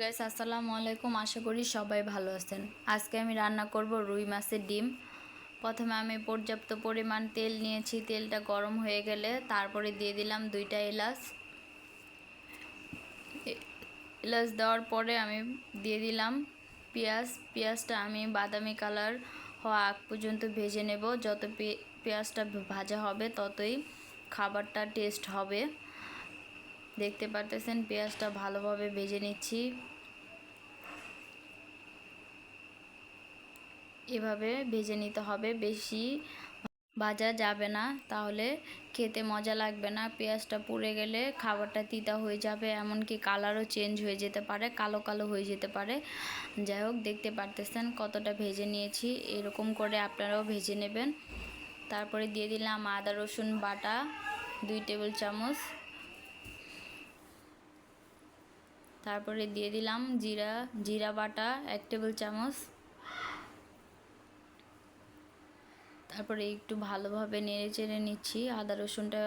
Guys আসসালামু আলাইকুম। আশা করি সবাই ভালো আছেন। আজকে আমি রান্না করব রুই মাছের ডিম। প্রথমে আমি পর্যাপ্ত পরিমাণ তেল নিয়েছি। তেলটা গরম হয়ে গেলে তারপরে দিয়ে দিলাম 2টা এলাচ। এলাচ দেওয়ার পরে আমি দিয়ে দিলাম পেঁয়াজটা আমি বাদামি কালার হওয়া আগ পর্যন্ত ভেজে নেব। যত পেঁয়াজটা ভাজা হবে ততই খাবারটা টেস্ট হবে। দেখতে পারতেছেন পেঁয়াজটা ভালোভাবে ভেজে নিচ্ছি। এভাবে ভেজে নিতে হবে, বেশি ভাজা যাবে না, তাহলে খেতে মজা লাগবে না। পেঁয়াজটা পুড়ে গেলে খাবারটা তিতা হয়ে যাবে, এমনকি কালারও চেঞ্জ হয়ে যেতে পারে, কালো কালো হয়ে যেতে পারে। যাই হোক, দেখতে পারতেছেন কতটা ভেজে নিয়েছি। এরকম করে আপনারাও ভেজে নেবেন। তারপরে দিয়ে দিলাম আদা রসুন বাটা 2 টেবিল চামচ। তারপরে দিয়ে দিলাম জিরা বাটা 1 টেবিল চামচ। তারপরে একটু ভালোভাবে নেড়েচেড়ে নিচ্ছি। আদা রসুনটা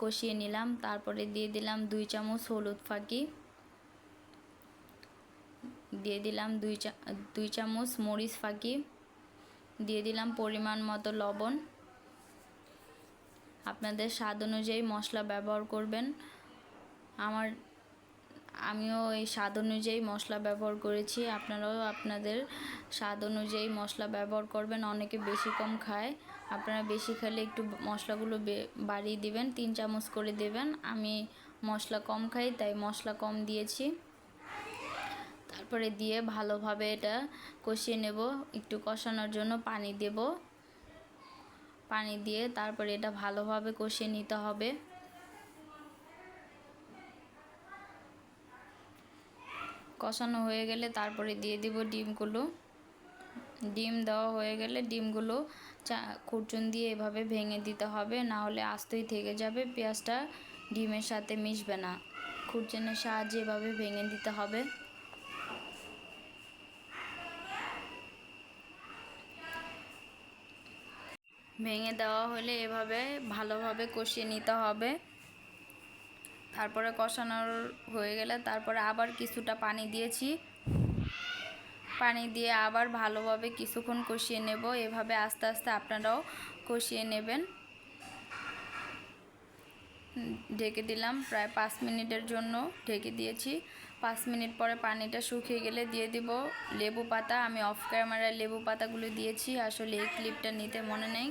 কষিয়ে নিলাম। তারপরে দিয়ে দিলাম 2 চামচ হলুদ ফাঁকি, দিয়ে দিলাম 2 চামচ মরিচ ফাঁকি, দিয়ে দিলাম পরিমাণ মতো লবণ। আপনাদের স্বাদ অনুযায়ী মশলা ব্যবহার করবেন। আমিও এই স্বাদ অনুযায়ী মশলা ব্যবহার করেছি। আপনারাও আপনাদের স্বাদ অনুযায়ী মশলা ব্যবহার করবেন। অনেকে বেশি কম খায়, আপনারা বেশি খেলে একটু মশলাগুলো বাড়িয়ে দিবেন, 3 চামচ করে দেবেন। আমি মশলা কম খাই, তাই মশলা কম দিয়েছি। তারপরে দিয়ে ভালোভাবে এটা কষিয়ে নেব। একটু কষানোর জন্য পানি দেব। পানি দিয়ে তারপরে এটা ভালোভাবে কষিয়ে নিতে হবে। কষানো হয়ে গেলে তারপরে দিয়ে দিব ডিমগুলো। ডিম দেওয়া হয়ে গেলে ডিমগুলো খুরচুন দিয়ে এভাবে ভেঙে দিতে হবে, না হলে আস্তই থেকে যাবে, পেঁয়াজটা ডিমের সাথে মিশবে না। খুরচুনের সাহায্যে এভাবে ভেঙে দিতে হবে। ভেঙে দেওয়া হলে এভাবে ভালোভাবে কষিয়ে নিতে হবে। তারপরে কষানোর হয়ে গেলে তারপরে আবার কিছুটা পানি দিয়েছি। পানি দিয়ে আবার ভালোভাবে কিছুক্ষণ কষিয়ে নেব। এভাবে আস্তে আস্তে আপনারাও কষিয়ে নেবেন। ঢেকে দিলাম, প্রায় 5 মিনিটের জন্য ঢেকে দিয়েছি। 5 মিনিট পরে পানিটা শুকিয়ে গেলে দিয়ে দিব লেবু পাতা। আমি অফ ক্যামেরায় লেবু পাতাগুলো দিয়েছি, আসলে এই ক্লিপটা নিতে মনে নেই।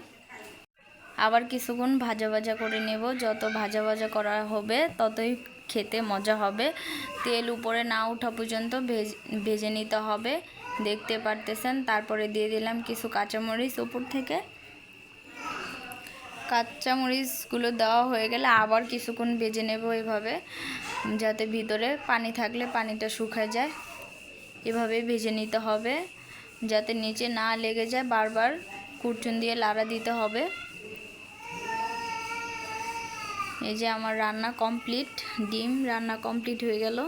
আবার কিছুক্ষণ ভাজা ভাজা করে নেব। যত ভাজা ভাজা করা হবে ততই খেতে মজা হবে। তেল উপরে না ওঠা পর্যন্ত ভেজে নিতে হবে। দেখতে পারতেছেন। তারপরে দিয়ে দিলাম কিছু কাঁচামরিচ উপর থেকে। কাঁচামরিচগুলো দেওয়া হয়ে গেলে আবার কিছুক্ষণ ভেজে নেব এভাবে, যাতে ভিতরে পানি থাকলে পানিটা শুকায় যায়। এভাবে ভেজে নিতে হবে যাতে নিচে না লেগে যায়। বারবার খুরচুন দিয়ে লাড়া দিতে হবে। এই যে আমার রান্না কমপ্লিট, ডিম রান্না কমপ্লিট হয়ে গেল।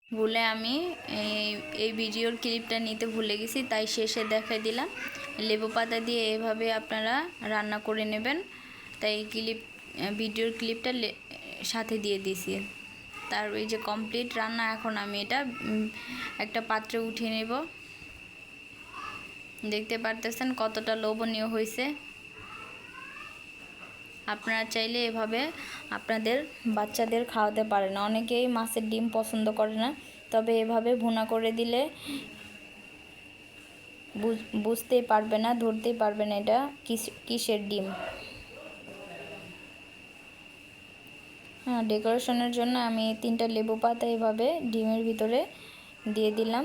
ভুলে আমি এই ভিডিওর ক্লিপটা নিতে ভুলে গেছি, তাই শেষে দেখাই দিলাম। লেবু পাতা দিয়ে এভাবে আপনারা রান্না করে নেবেন, তাই ভিডিওর ক্লিপটা সাথে দিয়ে দিছি। তার এই যে কমপ্লিট রান্না। এখন আমি এটা একটা পাত্রে উঠিয়ে নেব। দেখতে পারতেছেন কতটা লোভনীয় হয়েছে। আপনারা চাইলে এভাবে আপনাদের বাচ্চাদের খাওয়াতে পারেন। অনেকেই মাছের ডিম পছন্দ করে না, তবে এভাবে ভুনা করে দিলে বুঝতেই পারবে না, ধরতেই পারবে না এটা কিসের ডিম। হ্যাঁ, ডেকোরেশনের জন্য আমি 3টা লেবু পাতা এভাবে ডিমের ভিতরে দিয়ে দিলাম।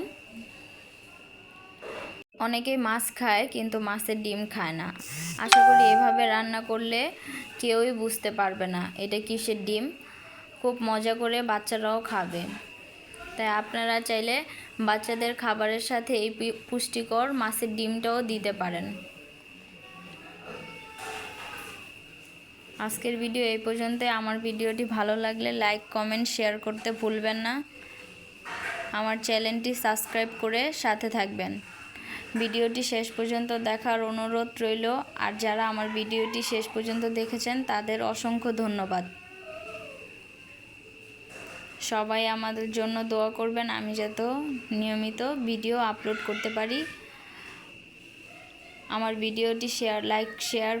অনেকেই মাছ খায় কিন্তু মাছের ডিম খায় না। আশা করি এভাবে রান্না করলে কেউই বুঝতে পারবে না এটা কিসের ডিম। খুব মজা করে বাচ্চারাও খাবে। তাই আপনারা চাইলে বাচ্চাদের খাবারের সাথে এই পুষ্টিকর মাছের ডিমটাও দিতে পারেন। আজকের ভিডিও এই পর্যন্ত। আমার ভিডিওটি ভালো লাগলে লাইক কমেন্ট শেয়ার করতে ভুলবেন না। আমার চ্যানেলটি সাবস্ক্রাইব করে সাথে থাকবেন। ভিডিওটি শেষ পর্যন্ত দেখার অনুরোধ রইল। আর যারা আমার ভিডিওটি শেষ পর্যন্ত দেখেছেন তাদের অসংখ্য ধন্যবাদ। সবাই আমাদের জন্য দোয়া করবেন, আমি যাতে নিয়মিত ভিডিও আপলোড করতে পারি। আমার ভিডিওটি লাইক শেয়ার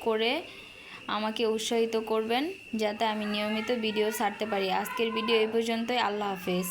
করে আমাকে উৎসাহিত করবেন যাতে আমি নিয়মিত ভিডিও ছাড়তে পারি। আজকের ভিডিও এই পর্যন্তই। আল্লাহ হাফেজ।